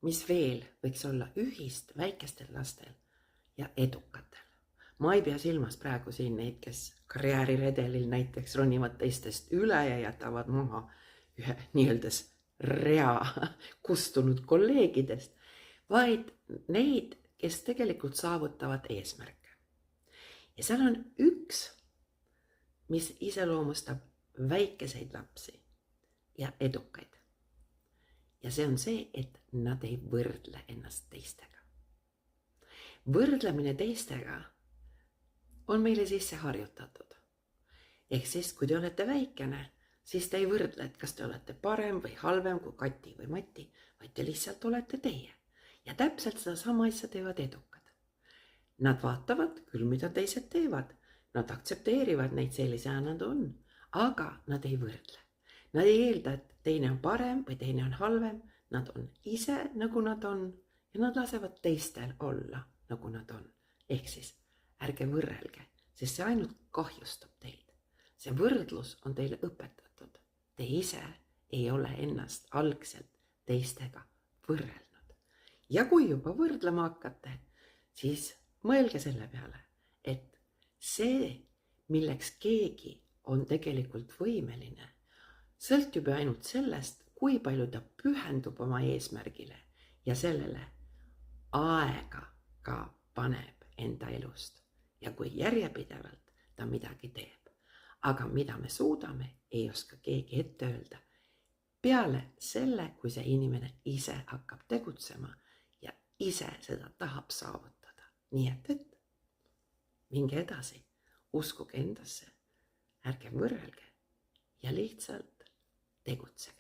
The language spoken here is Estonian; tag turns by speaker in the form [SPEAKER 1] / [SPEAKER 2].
[SPEAKER 1] mis veel võiks olla ühist väikestel lastel ja edukatel. Ma ei pea silmas praegu siin neid, kes karjääriredelil näiteks ronivad teistest üle ja jätavad maha ühe nii-öeldes rea kustunud kolleegidest, vaid neid, kes tegelikult saavutavad eesmärke. Ja seal on üks, mis iseloomustab väikeseid lapsi ja edukaid. Ja see on see, et nad ei võrdle ennast teistega. Võrdlemine teistega on meile sisse harjutatud. Ehk siis, kui te olete väikene, siis te ei võrdle, et kas te olete parem või halvem kui Kati või Mati, vaid te lihtsalt olete teie. Ja täpselt seda sama asja teevad edukad. Nad vaatavad küll, mida teised teevad. Nad aktsepteerivad neid sellisena nad on, aga nad ei võrdle. Nad ei eelda, et teine on parem või teine on halvem. Nad on ise, nagu nad on, ja nad lasevad teistel olla, nagu nad on. Ehk siis ärge võrrelge, sest see ainult kahjustab teid. See võrdlus on teile õpetatud. Te ise ei ole ennast algselt teistega võrrelnud. Ja kui juba võrdlema hakkate, siis mõelge selle peale, et see, milleks keegi on tegelikult võimeline, sõltub ju ainult sellest, kui palju ta pühendub oma eesmärgile ja sellele aega ka paneb enda elust ja kui järjepidevalt ta midagi teeb. Aga mida me suudame, ei oska keegi ette öelda. Peale selle, kui see inimene ise hakkab tegutsema ja ise seda tahab saavutada. Nii et minge edasi, uskuge endasse, ärge võrrelge ja lihtsalt tegutsege.